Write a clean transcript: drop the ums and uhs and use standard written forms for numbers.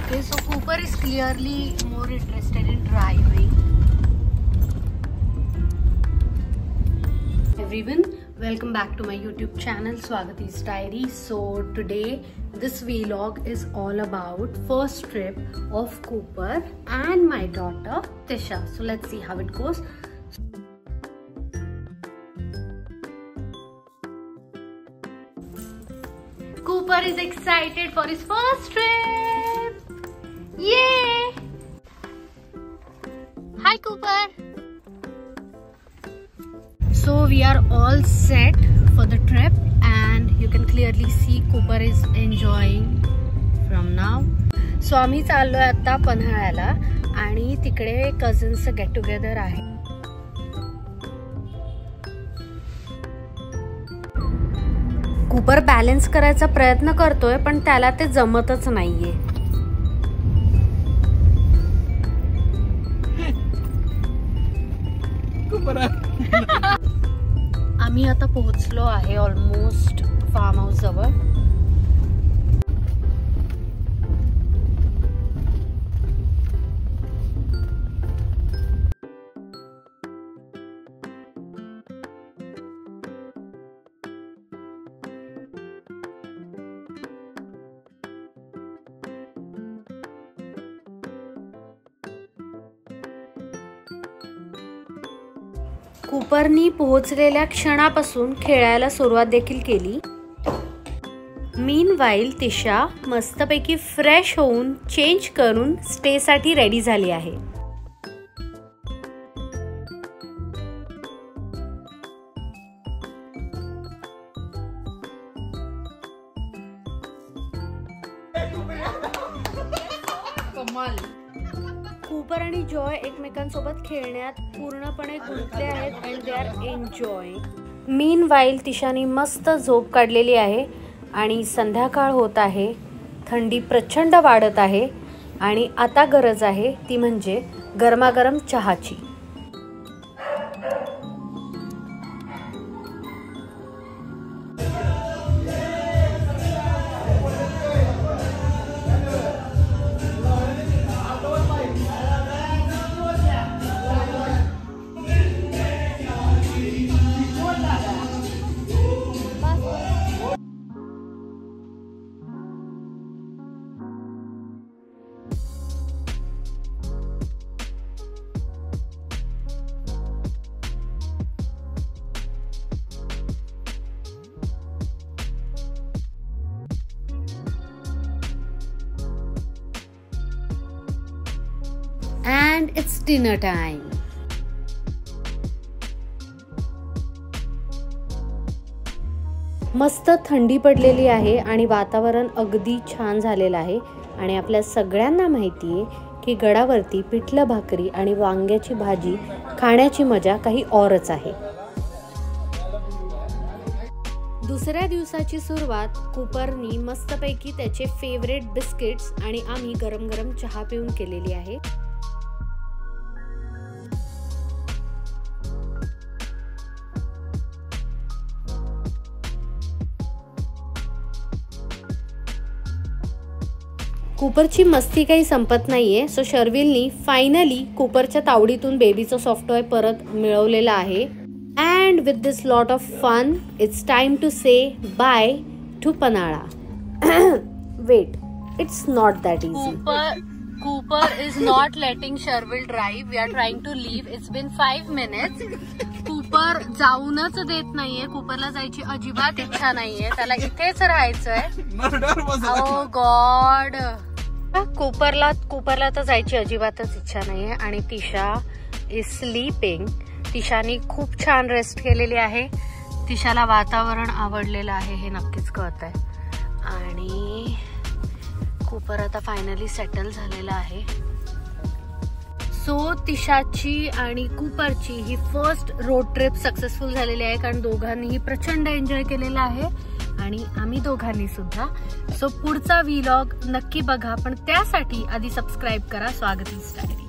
Okay, so Cooper is clearly more interested in driving. Everyone, welcome back to my YouTube channel Swagati's Diary. So today this vlog is all about first trip of Cooper and my daughter Tisha. So let's see how it goes. Cooper is excited for his first trip. Yay! Hi Cooper. So we are all set for the trip and you can clearly see Cooper is enjoying from now. So आम्ही चाललोय आता पन्हाळ्याला आणि तिकडे cousins get together आहे. Cooper balance करायचा प्रयत्न करतोय पण त्याला ते जमतच नाहीये. आम्ही आता पोहोचलो आहे ऑलमोस्ट फार्म हाऊस जवळ. कूपरनी पोहोचलेल्या क्षणापासून खेळायला सुरुवात देखील केली. मीनवाईल तिशा मस्तपैकी फ्रेश होऊन चेंज करून स्टे साठी रेडी झाली आहे. कूपर आणि जॉय एकमेकांसोबत खेळण्यात पूर्णपणे गुंतले आहेत and they are enjoying. Meanwhile Tishani मस्त झोप काढलेली आहे आणि संध्याकाळ होत आहे. थंडी प्रचंड वाढत आहे आणि आता गरज आहे ती म्हणजे गरमागरम चहाची. And it's dinner time. मस्त थंडी पडलेली आहे आणि वातावरण अगदी छान झालेलं आहे आणि आपल्या सगळ्यांना माहिती आहे की गडावरती पिठलं भाकरी आणि वांग्याची भाजी खाण्याची मजा काही औरच आहे. दुसऱ्या दिवसाची सुरुवात कूपरनी मस्तपैकी त्याचे फेवरेट बिस्किट्स आणि आम्ही गरम गरम चहा पिऊन केलेली आहे. कूपरची मस्ती काही संपत नाहीये. सो शर्विलनी फायनली कूपरच्या तावडीतून बेबीचं सॉफ्टटॉय परत मिळवलेला आहे. And with this lot of fun it's time to say bye to Panhala. Wait, it's not that easy. Cooper is not letting Shervil drive. We are trying to leave. It's been 5 minutes. Cooper जाऊनच देत नाहीये. कूपरला जायची अजिबात इच्छा नाहीये. त्याला इथेच राहायचंय. Oh God. कूपरला तर जायची अजिबातच इच्छा नाहीये आणि तिशा इज स्लीपिंग. तिशानी खूप छान रेस्ट केलेली आहे. तिशाला वातावरण आवडलेलं आहे हे नक्कीच कळत आहे आणि कूपर आता फायनली सेटल झालेला आहे. सो तिशाची आणि कूपरची ही फर्स्ट रोड ट्रिप सक्सेसफुल झालेली आहे कारण दोघांनीही प्रचंड एन्जॉय केलेला आहे आणि आम्ही दोघांनी सुद्धा. सो पुढचा व्लॉग नक्की बघा पण त्यासाठी आधी सबस्क्राईब करा स्वागती's डायरी.